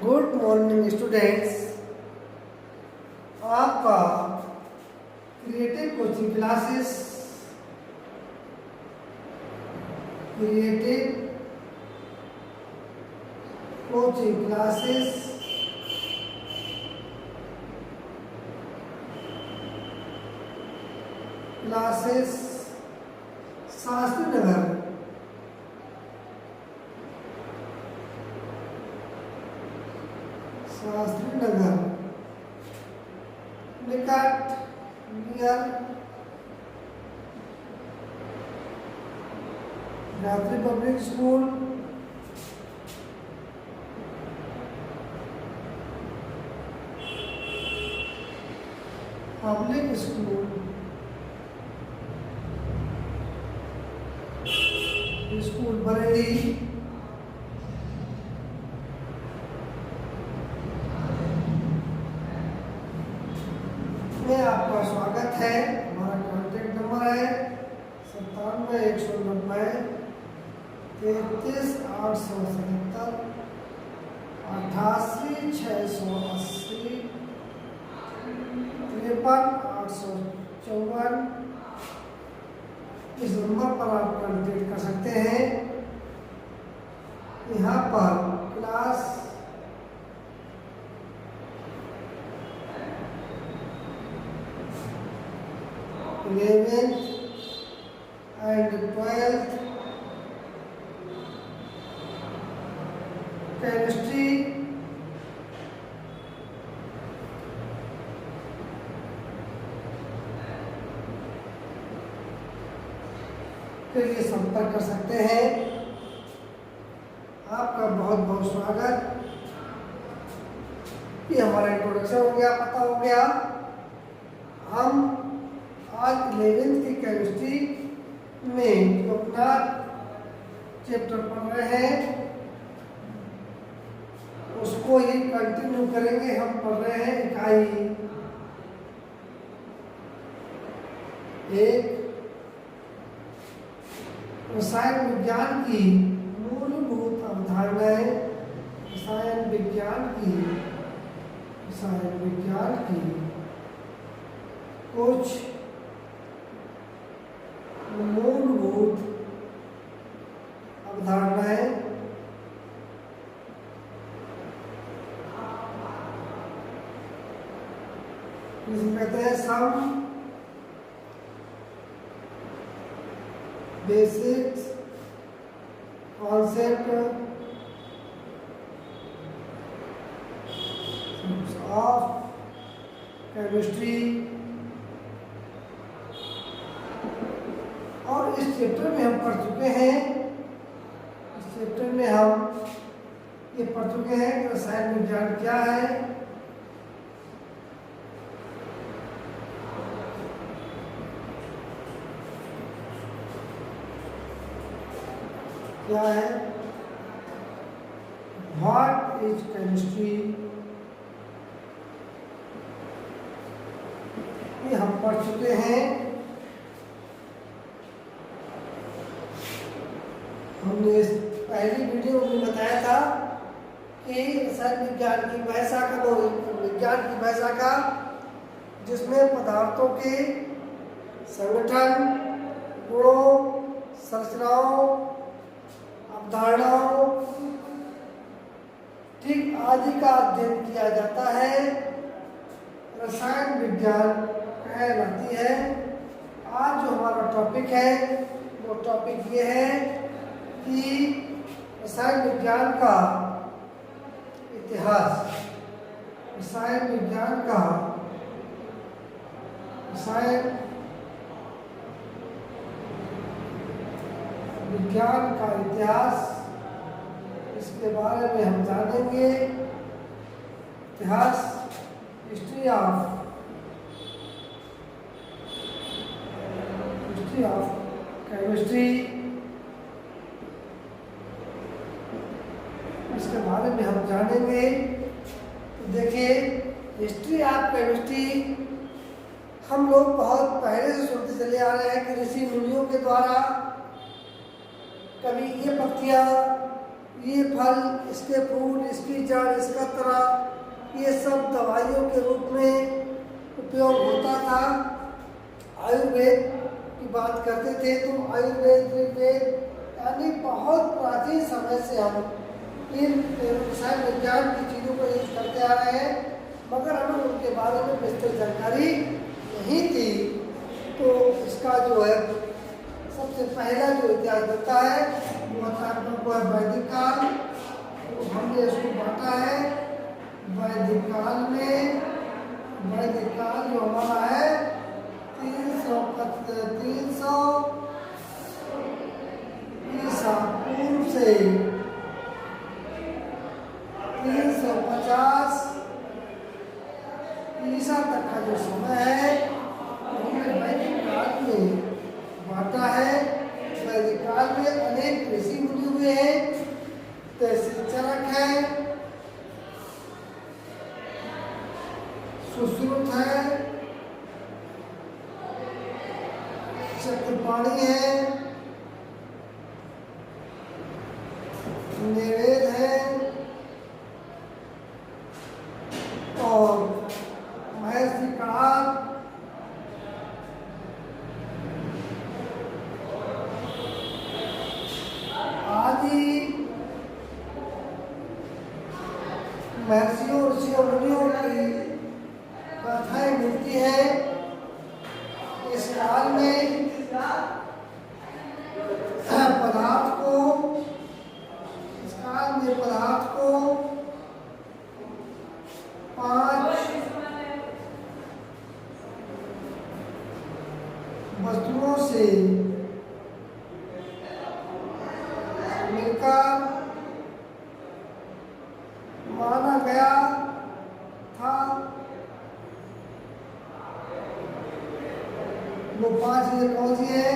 Good morning students. आपका creative coaching classes Shastri Nagar निकट near Gayatri public school school Bareilly में आपका स्वागत है। हमारा कॉन्टेक्ट नंबर है 97 190 33 877 88 680 53 854। इस नंबर पर आप कॉन्टेक्ट कर सकते हैं। यहाँ पर class 11th and 12th chemistry के लिए संपर्क कर सकते हैं। आपका बहुत बहुत स्वागत। ये हमारा इंट्रोडक्शन हो गया, पता हो गया। हम आज 11th की केमिस्ट्री में जो अपना चैप्टर पढ़ रहे हैं उसको ही कंटिन्यू करेंगे। हम पढ़ रहे हैं इकाई 1 रसायन विज्ञान की मूलभूत अवधारणाएं। रसायन विज्ञान की कुछ मूलभूत अवधारणाएं। जिसे कहते हैं some basics concept of chemistry. और इस चैप्टर में हम पढ़ चुके हैं। इस चैप्टर में हम ये पढ़ चुके हैं कि रसायन विज्ञान क्या है, व्हाट इज केमिस्ट्री। ये हम पढ़ चुके हैं। हमने इस पहली वीडियो में बताया था कि रसायन विज्ञान की वह शाखा जिसमें पदार्थों के संगठन, गुणों, संरचनाओं, अवधारणाओं ठीक आदि का अध्ययन किया जाता है, रसायन विज्ञान कहलाती है। आज जो हमारा टॉपिक है वो टॉपिक ये है कि रसायन विज्ञान का इतिहास। रसायन विज्ञान का इतिहास, इसके बारे में हम जानेंगे। इतिहास, हिस्ट्री ऑफ केमिस्ट्री, इसके बारे में हम जानेंगे। तो देखिए, हिस्ट्री ऑफ केमिस्ट्री हम लोग बहुत पहले से सुनते चले आ रहे हैं कि ऋषि मुनियों के द्वारा कभी ये पत्तियाँ ये फल, इसके फूल, इसकी जड़, इसका तरा, ये सब दवाइयों के रूप में उपयोग होता था। आयुर्वेद की बात करते थे तो आयुर्वेद, ऋग्वेद यानी बहुत प्राचीन समय से हम इन रसायन विज्ञान की चीज़ों को यूज करते आ रहे हैं, मगर हमें उनके बारे में विस्तृत जानकारी नहीं थी। तो इसका जो है सबसे पहला जो इतिहास बनता है वो है वैदिक काल। तो हमने इसको बांटा है वैदिक काल में। वैदिक काल जो हमारा है 300 ईसा पूर्व से 350 ईसा तक का जो समय है हमने वैदिक काल में बांटा है। वैदिक काल में अनेक ऋषि मुनि हुए हैं, जैसे चरक है, सुश्रुत है, चक्रपाणि है, निवेद है और महर्षि कणाद आदि महर्षियों, ऋषियों, मुनियों की कथाएं मिलती है। इस काल में पदार्थ को 5 वस्तुओं से मिलकर माना गया था। वो 5 चीजें कौन सी है?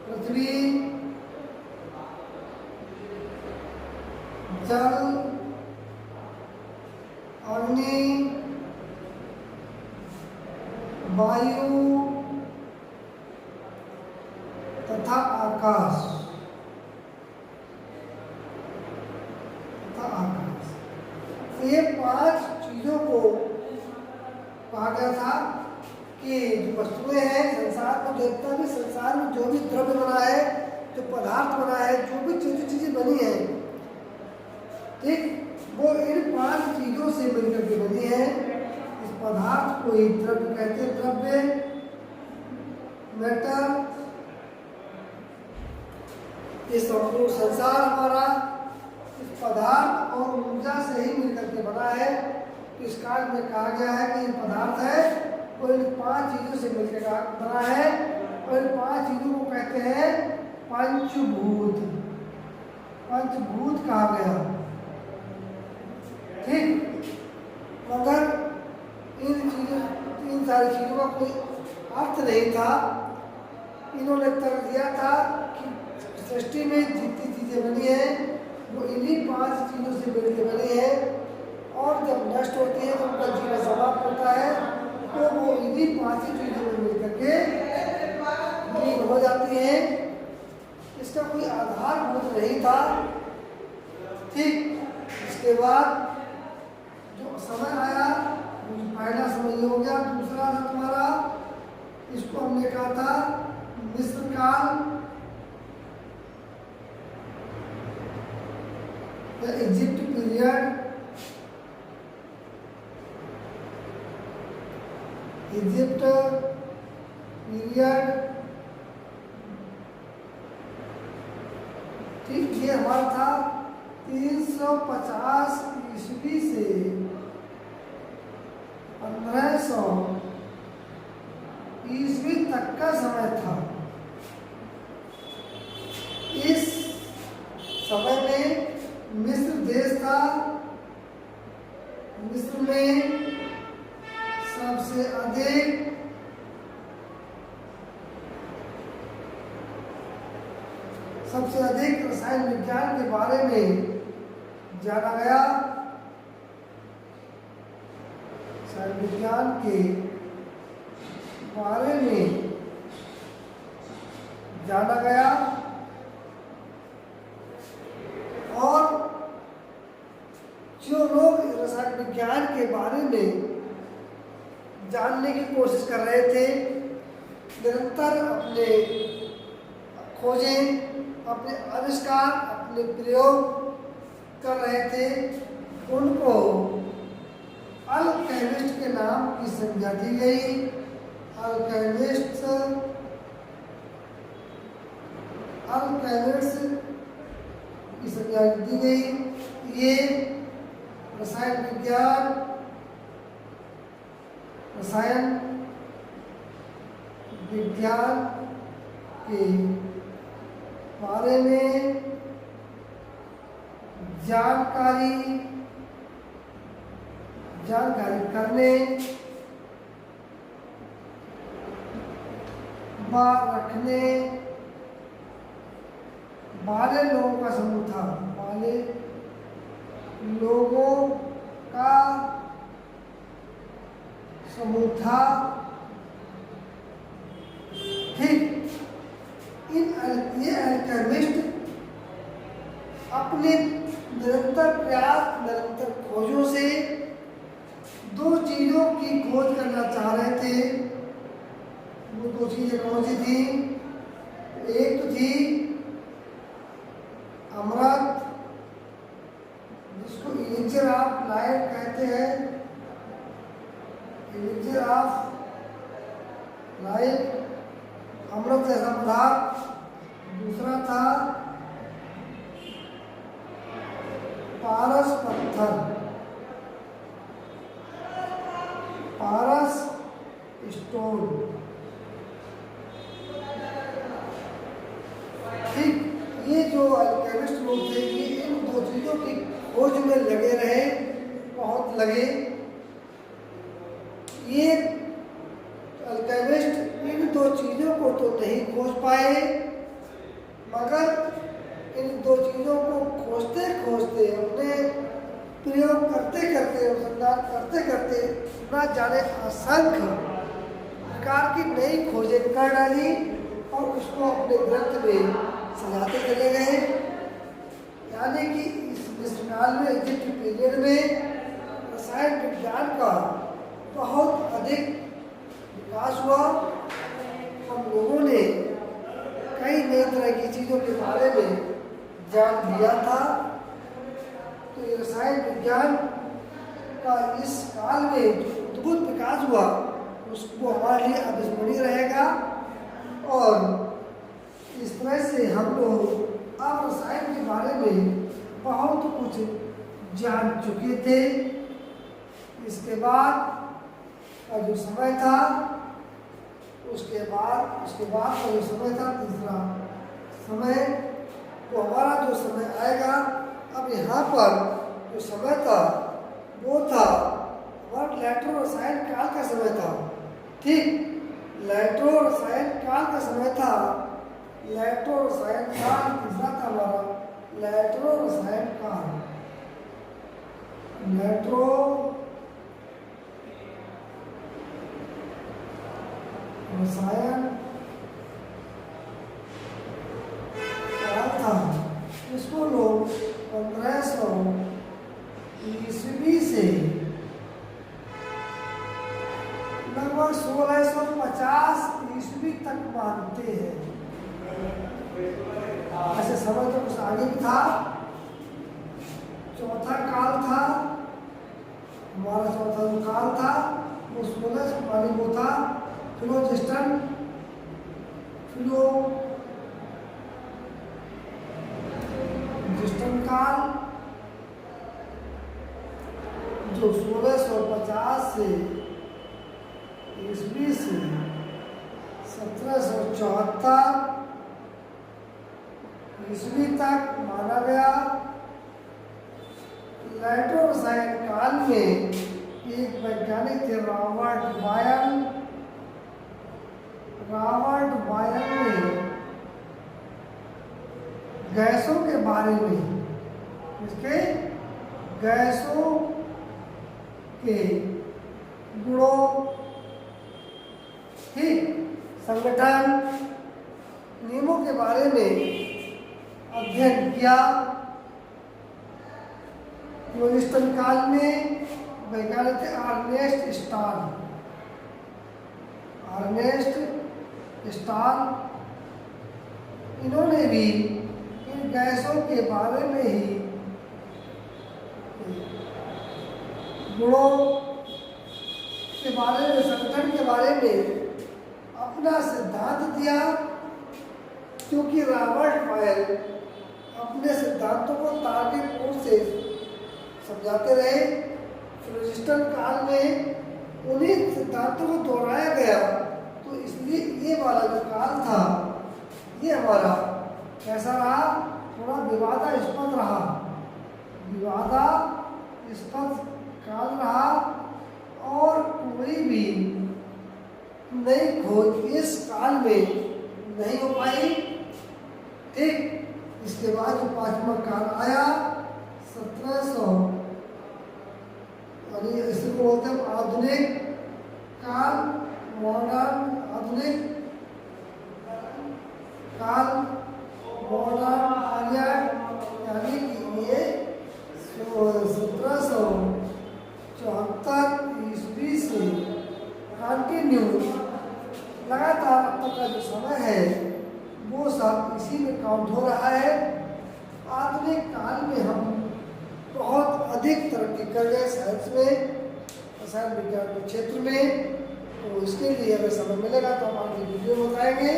पृथ्वी, जल, अग्नि, वायु तथा आकाश। ये 5 चीजों को कहा गया था कि जो वस्तुएं हैं संसार में, जितना भी संसार में जो भी द्रव्य बना है, जो पदार्थ बना है, जो भी चीजें बनी है, ठीक, वो इन 5 चीजों से मिलकर के बनी है। इस पदार्थ को ही द्रव्य कहते हैं। द्रव्य, मैटर, ये संपूर्ण संसार हमारा इस पदार्थ और ऊर्जा से ही मिलकर के बना है। तो इस काल में कहा गया है कि ये पदार्थ है वो इन 5 चीजों से मिलकर बना है और इन 5 चीजों को कहते हैं पंचभूत। पंचभूत कहा गया, ठीक। मगर इन सारी चीजों का कोई अर्थ नहीं था। इन्होंने तर्क दिया था कि सृष्टि में जितनी चीजें बनी है वो इन्हीं 5 चीजों से मिलकर बनी है और जब नष्ट होती है तो उनका जीवन समाप्त होता है, तो वो इन्हीं 5 चीजों में मिलकर के लीन हो जाती है। इसका कोई आधारभूत नहीं था, ठीक। इसके बाद जो समय आया, पहला समय ये हो गया। दूसरा था तुम्हारा, इसको हमने कहा था मिस्र काल, इजिप्ट पीरियड। इजिप्ट पीरियड, ठीक, ये हमारा था 350 ईस्वी से 1500 ईस्वी तक का समय था। इस समय में मिस्र देश था। मिस्र में सबसे अधिक रसायन विज्ञान के बारे में जाना गया। रसायन विज्ञान के बारे में जाना गया और जो लोग रसायन विज्ञान के बारे में जानने की कोशिश कर रहे थे, निरंतर अपने खोजें, अपने आविष्कार, अपने प्रयोग कर रहे थे, उनको अल्केमिस्ट के नाम की संज्ञा दी गई। अल्केमिस्ट की संज्ञा दी गई। ये रसायन विज्ञान के बारे में जानकारी करने व रखने वाले लोगों का समूह था। ठीक, ये अल्केमिस्ट अपने निरंतर प्रयास, निरंतर खोजों से दो चीजों की खोज करना चाह रहे थे। वो दो चीजें कौन सी थी? एक तो थी अमृत, जिसको एलिक्सिर ऑफ लाइफ कहते हैं, एलिक्सिर ऑफ लाइफ, अमृत जैसा पदार्थ। दूसरा था पारस पत्थर, पारस स्टोन। ठीक, ये जो अल्केमिस्ट लोग थे, ये इन दो चीजों की खोज में लगे रहे, बहुत लगे। ये अल्केमिस्ट इन दो चीजों को तो नहीं खोज पाए, मगर इन दो चीजों को खोजते खोजते, अपने प्रयोग करते करते, अनुसंधान करते करते न जाने असंख्य प्रकार की नई खोजें कर डाली और उसको अपने ग्रंथ में सजाते चले गए। यानी कि इस काल में, इजिप्ट पीरियड में रसायन विज्ञान का बहुत अधिक विकास हुआ। हम लोगों ने कई नई तरह की चीज़ों के बारे में जान लिया था। तो ये रसायन विज्ञान का इस काल में जो अद्भुत विकास हुआ, उसको हमारे लिए अविस्मरणीय रहेगा। और इस तरह से हम लोग अब रसायन के बारे में बहुत कुछ जान चुके थे। इसके बाद का जो समय था, उसके बाद का जो समय था, तीसरा समय, तो हमारा जो समय आएगा, अब यहाँ पर जो समय था वो था हमारा इलेक्ट्रो रसायन काल का समय था। ठीक, इलेक्ट्रो रसायन काल का समय था। इलेक्ट्रो रसायन काल तीसरा था हमारा, इलेक्ट्रो रसायन काल, इलेक्ट्रो रसायन काल था। इसको लोग 1500 ईस्वी से लगभग 1650 ईस्वी तक मानते हैं। ऐसे समय तो कुछ आगे भी था। चौथा काल था हमारा, चौथा जो काल था वो 1600 वाली वो था फिलोजिस्टन काल, जो 1650 से ईस्वी से 1774 ईस्वी तक माना गया। इलेक्ट्रो रसायन काल में एक वैज्ञानिक थे रॉबर्ट बायल ने गैसों के बारे में, इसके गैसों के गुणों, ठीक, संगठन, नियमों के बारे में अध्ययन किया। फ्लोरिस्टन काल में वैज्ञानिक थे अर्नेस्ट स्टाल। इन्होंने भी इन गैसों के बारे में ही गुणों के बारे में, संगठन के बारे में अपना सिद्धांत दिया, क्योंकि रॉबर्ट बॉयल अपने सिद्धांतों को तार्किक से समझाते रहे। फ्लोरिस्टन काल में उन्हीं सिद्धांतों को दोहराया गया, तो इसलिए ये वाला जो काल था ये हमारा कैसा रहा, थोड़ा विवादास्पद रहा, विवादास्पद काल रहा, और कोई भी नई खोज इस काल में नहीं हो पाई। ठीक, इसके बाद जो पांचवा काल आया 1700, और ये इसी को बोलते हैं आधुनिक काल, मॉडर्न आधुनिक काल, मॉडर्न पीरियड, यानी कि ये 1774 ईस्वी से कंटिन्यू लगातार अब तक का जो समय है वो सब इसी में काउंट हो रहा है। आधुनिक काल में हम बहुत अधिक तरक्की कर गए साइंस में, रसायन विज्ञान के क्षेत्र में, तो इसके लिए अगर समय मिलेगा तो हम आगे वीडियो बताएंगे।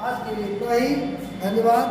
आज के लिए इतना ही, धन्यवाद।